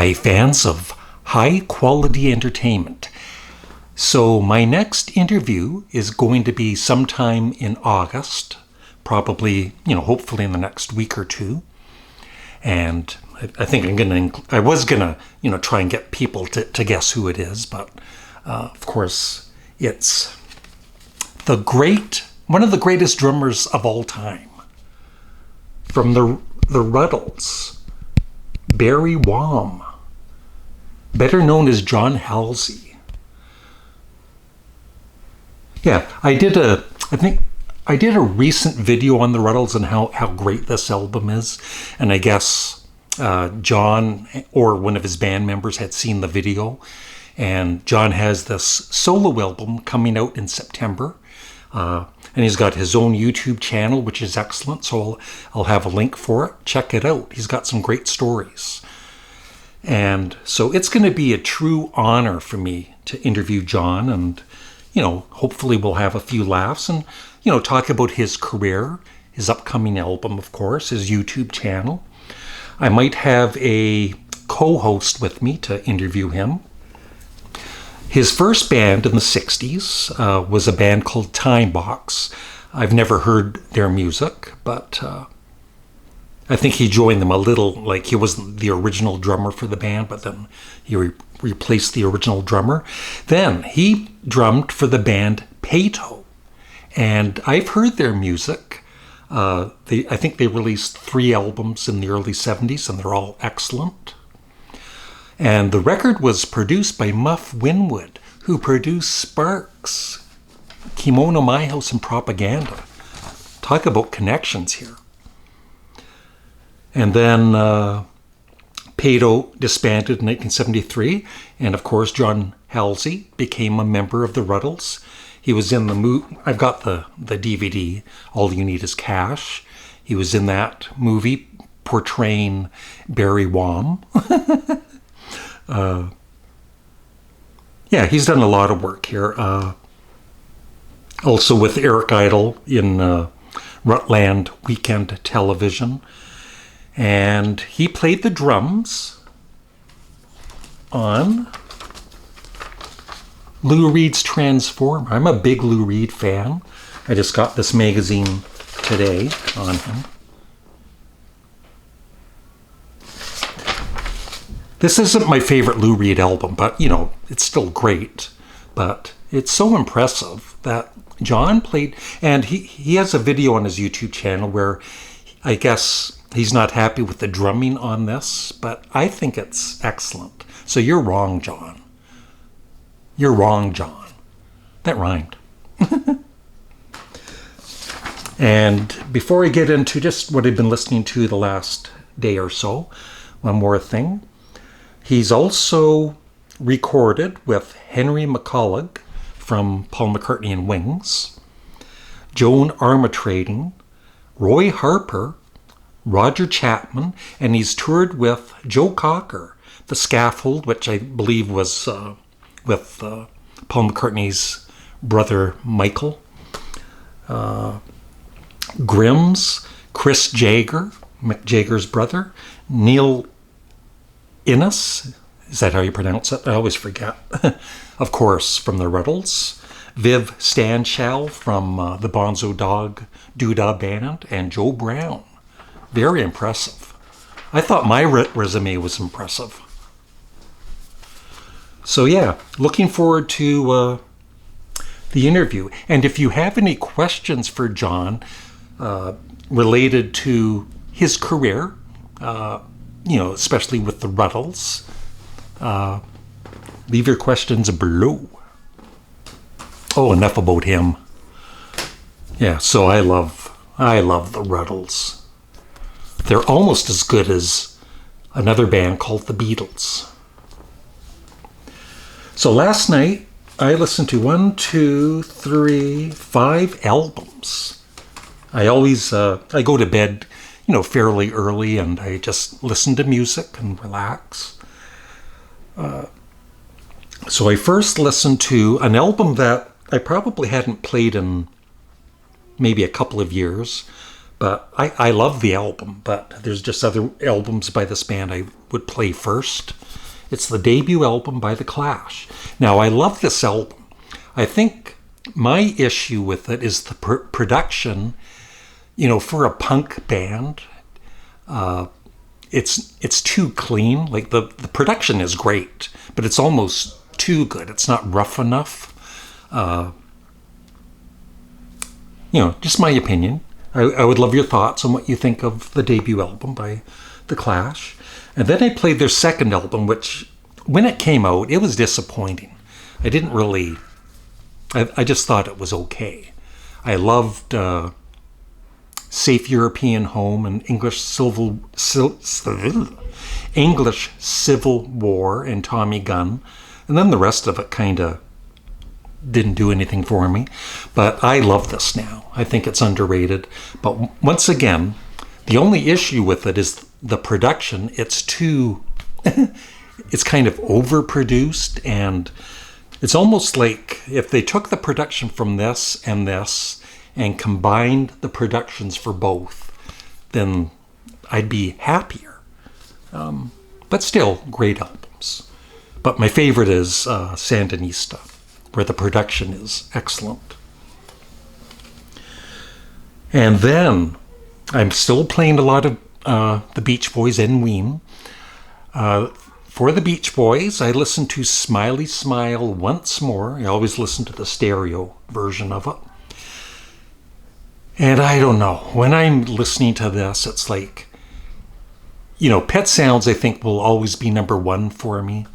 Hi, fans of high-quality entertainment. So my next interview is going to be sometime in August, probably, hopefully in the next week or two. And I think I was gonna, try and get people to guess who it is, but of course, it's one of the greatest drummers of all time, from the Rutles, Barry Wham, better known as John Halsey. Yeah, I did a recent video on the Rutles and how great this album is, and I guess John or one of his band members had seen the video, and John has this solo album coming out in September, and he's got his own YouTube channel, which is excellent, so I'll have a link for it. Check it out. He's got some great stories. And so it's going to be a true honor for me to interview John, and hopefully we'll have a few laughs and talk about his career, his upcoming album, of course, his YouTube channel. I might have a co-host with me to interview him. His first band in the 60s was a band called Time Box. I've never heard their music, but I think he joined them a little, like he wasn't the original drummer for the band, but then he replaced the original drummer. Then he drummed for the band Pato, and I've heard their music. I think they released 3 albums in the early 70s, and they're all excellent. And the record was produced by Muff Winwood, who produced Sparks, Kimono My House, and Propaganda. Talk about connections here. And then Pato disbanded in 1973, and of course John Halsey became a member of the Rutles. He was in the movie. I've got the DVD, All You Need Is Cash. He was in that movie portraying Barry Wham. Yeah, he's done a lot of work here. Also with Eric Idle in Rutland Weekend Television. And he played the drums on Lou Reed's Transformer. I'm a big Lou Reed fan. I just got this magazine today on him. This isn't my favorite Lou Reed album, but, it's still great. But it's so impressive that John played, and he has a video on his YouTube channel where I guess he's not happy with the drumming on this, but I think it's excellent. So you're wrong, John. You're wrong, John. That rhymed. And before I get into just what I've been listening to the last day or so, one more thing. He's also recorded with Henry McCullough from Paul McCartney and Wings, Joan Armatrading, Roy Harper, Roger Chapman, and he's toured with Joe Cocker, The Scaffold, which I believe was with Paul McCartney's brother Michael, Grimm's, Chris Jagger, Mick Jagger's brother, Neil Innes, is that how you pronounce it? I always forget. Of course, from the Rutles, Viv Stanshall from the Bonzo Dog Doodah Band, and Joe Brown. Very impressive. I thought my resume was impressive. So yeah, looking forward to the interview. And if you have any questions for John related to his career, especially with the Rutles, leave your questions below. Oh, enough about him. Yeah, so I love the Rutles. They're almost as good as another band called the Beatles. So last night, I listened to 5 albums. I always, I go to bed, fairly early, and I just listen to music and relax. So I first listened to an album that I probably hadn't played in maybe a couple of years, But I love the album, but there's just other albums by this band I would play first. It's the debut album by The Clash. Now, I love this album. I think my issue with it is the production. For a punk band, it's too clean. Like the production is great, but it's almost too good. It's not rough enough. Just my opinion. I would love your thoughts on what you think of the debut album by The Clash. And then I played their second album, which, when it came out, it was disappointing. I didn't really... I just thought it was okay. I loved Safe European Home and English Civil War and Tommy Gunn. And then the rest of it kind of didn't do anything for me. But I love this now. I think it's underrated. But once again, the only issue with it is the production. It's too... it's kind of overproduced, and it's almost like if they took the production from this and combined the productions for both, then I'd be happier. But still, great albums. But my favorite is Sandinista, where the production is excellent. And then I'm still playing a lot of the Beach Boys and Ween. For the Beach Boys, I listen to Smiley Smile once more. I always listen to the stereo version of it. And I don't know, when I'm listening to this, it's like, Pet Sounds, I think, will always be number one for me.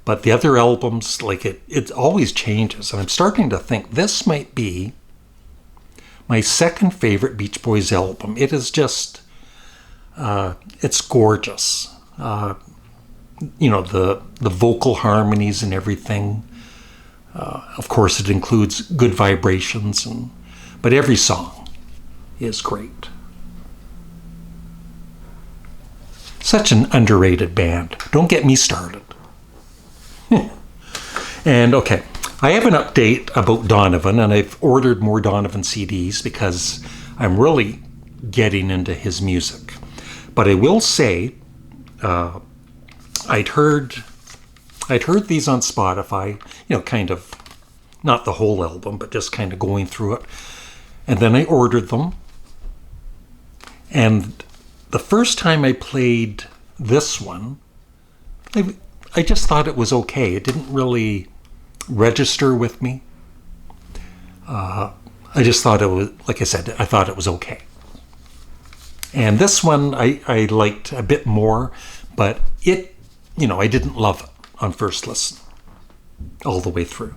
But the other albums, it always changes. And I'm starting to think this might be my second favorite Beach Boys album. It is just, it's gorgeous. The vocal harmonies and everything. Of course, it includes Good Vibrations, but every song is great. Such an underrated band. Don't get me started. And okay, I have an update about Donovan, and I've ordered more Donovan CDs because I'm really getting into his music. But I will say, I'd heard these on Spotify, kind of, not the whole album, but just kind of going through it. And then I ordered them. And the first time I played this one, I just thought it was okay. It didn't really register with me. I just thought it was, like I said, I thought it was okay. And this one I liked a bit more, but I didn't love it on first listen all the way through.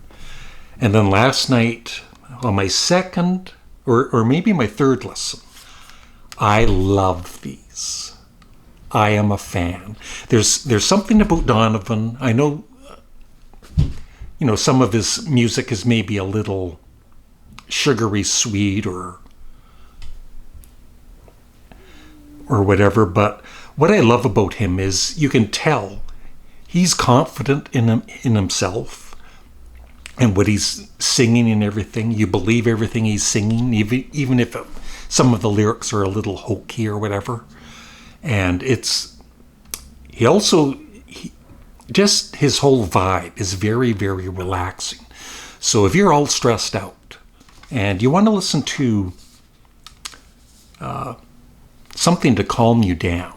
And then last night, on my second, or maybe my third listen, I love these. I am a fan. There's something about Donovan. I know, some of his music is maybe a little sugary sweet or whatever, but what I love about him is you can tell he's confident in himself and what he's singing and everything. You believe everything he's singing, even if some of the lyrics are a little hokey or whatever. And just his whole vibe is very, very relaxing. So if you're all stressed out and you want to listen to something to calm you down,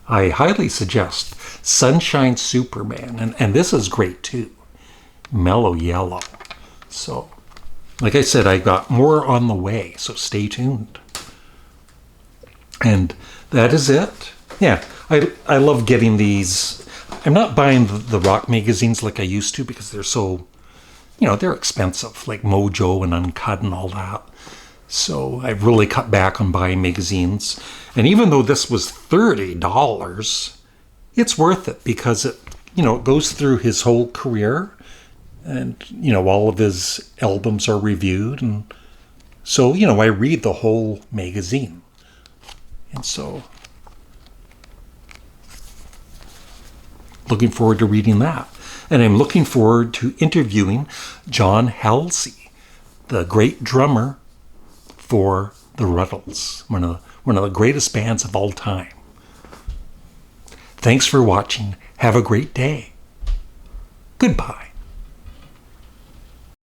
I highly suggest Sunshine Superman. And this is great too. Mellow Yellow. So, like I said, I got more on the way, so stay tuned. And that is it. Yeah, I love getting these. I'm not buying the rock magazines like I used to because they're so, they're expensive, like Mojo and Uncut and all that. So I've really cut back on buying magazines. And even though this was $30, it's worth it because it goes through his whole career, and all of his albums are reviewed, and so I read the whole magazine. And so looking forward to reading that. And I'm looking forward to interviewing John Halsey, the great drummer for the Rutles, one of the greatest bands of all time. Thanks for watching. Have a great day. Goodbye.